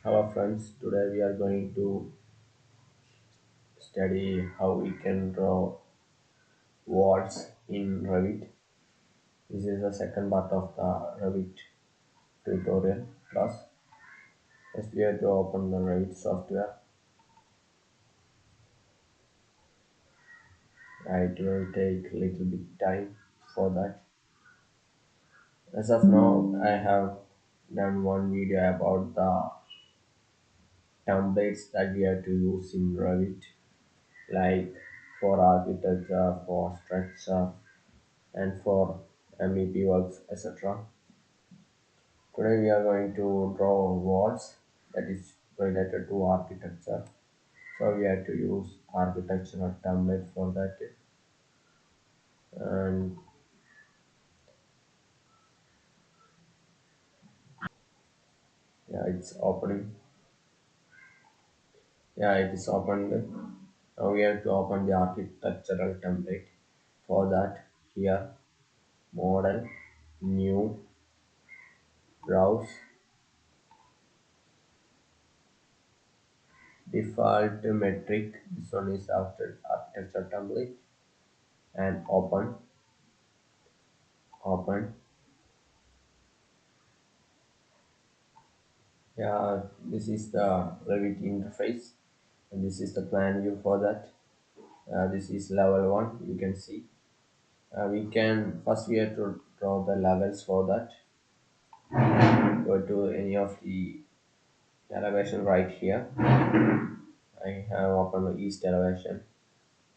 Hello friends, today we are going to study how we can draw walls in Revit. This is the second part of the Revit tutorial class. First we have to open the Revit software. It will take a little bit time for that. As of now, I have done one video about the templates that we have to use in Revit, like for architecture, for structure, and for MEP works, etc. Today we are going to draw walls that is related to architecture. So we have to use architectural template for that. And yeah, it's opening. Yeah, it is opened. Now we have to open the architectural template. For that, here, model, new, browse, default metric. This one is after architecture template and open. Yeah, this is the Revit interface, and this is the plan view for that. This is level 1, you can see. We can first we have to draw the levels for that. Go to any of the elevation right here. I have opened the east elevation.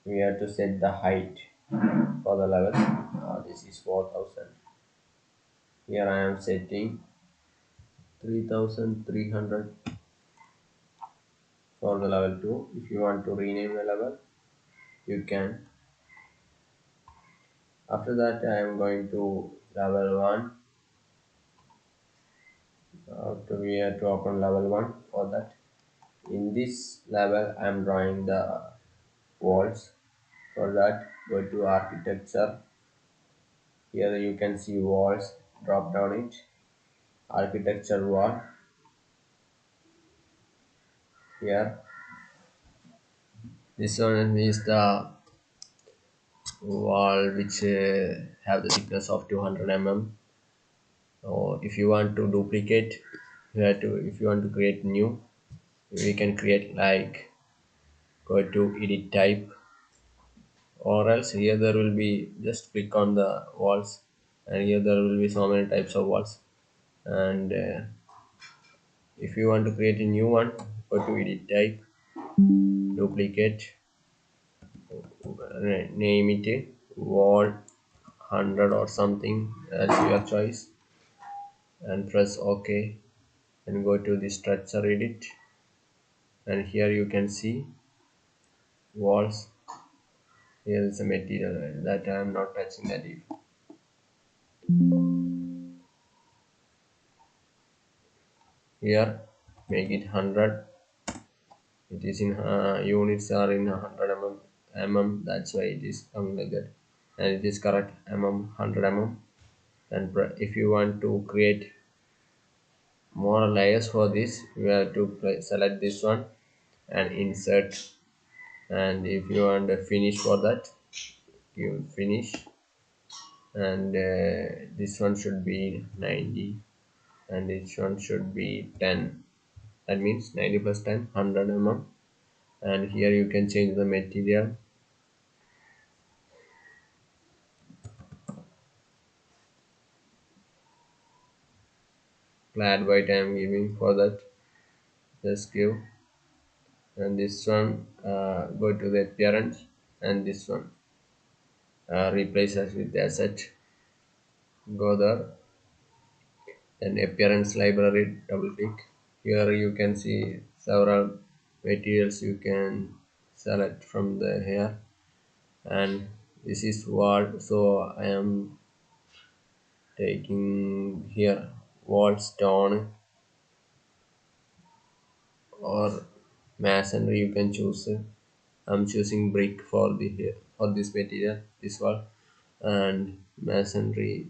We have to set the height for the levels. This is 4000. Here I am setting 3300 for the level 2. If you want to rename the level, you can. After that, I am going to level 1. We have to open level 1 for that. In this level, I am drawing the walls. For that, go to architecture. Here you can see walls. Drop down it. Architecture wall. Here, this one is the wall which have the thickness of 200 mm. So if you want to duplicate, you have to. If you want to create new, we can create like go to edit type, or else here there will be just click on the walls, and here there will be so many types of walls. And if you want to create a new one, go to edit type, duplicate, name it wall 100 or something, that's your choice, and press ok, and go to the structure edit, and here you can see walls. Here is a material that I am not touching that. Here make it 100. It is in units are in 100 mm. That's why it is coming like that, and it is correct mm 100 mm. And if you want to create more layers for this, you have to select this one and insert. And if you want to finish for that, you finish. And this one should be 90, and this one should be 10. That means 90 plus 10, 100 mm. And here you can change the material. Clad white I am giving for that. Just give. And this one go to the appearance, and this one replace us with the asset. Go there, then appearance library, double click. Here you can see several materials you can select from the here. And this is wall, so I am taking here wall stone or masonry, you can choose. I'm choosing brick for the here for this material, this wall. And masonry,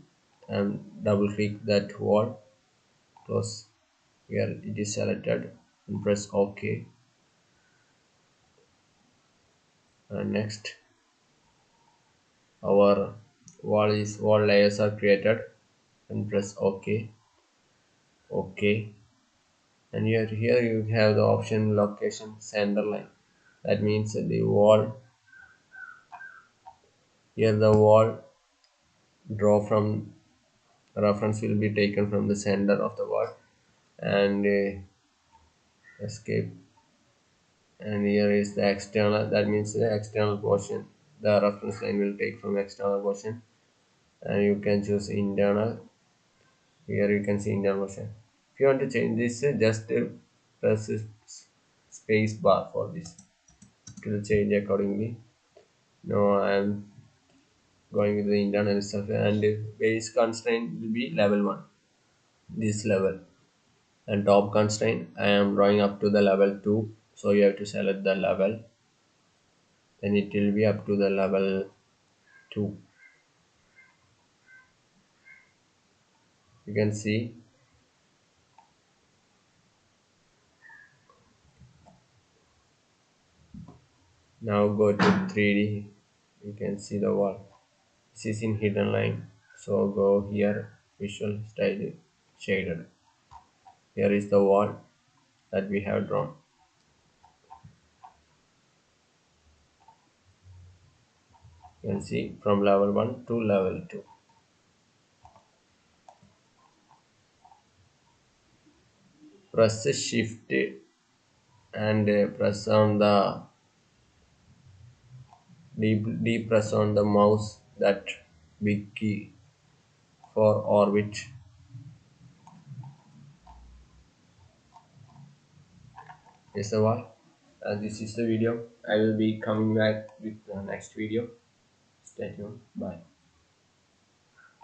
and double click that wall, close. Here it is selected. and press OK. And next, our wall layers are created, and press OK. OK. And here you have the option location center line. That means the wall, here the wall draw from reference will be taken from the center of the wall, and escape. And here is the external, that means the external portion, the reference line will take from external portion. And you can choose internal. Here you can see internal portion. If you want to change this, just press space bar for this. It will change accordingly. Now I am going with the internal stuff, and base constraint will be level 1, this level. And top constraint I am drawing up to the level 2, so you have to select the level, then it will be up to the level 2. You can see. Now go to 3D. You can see the wall. This is in hidden line, so go here, visual style shaded. Here is the wall that we have drawn. You can see from level 1 to level 2. Press shift and press on the deep press on the mouse that big key for orbit. Is the wall. And this is the video. I will be coming back with the next video. Stay tuned. Bye.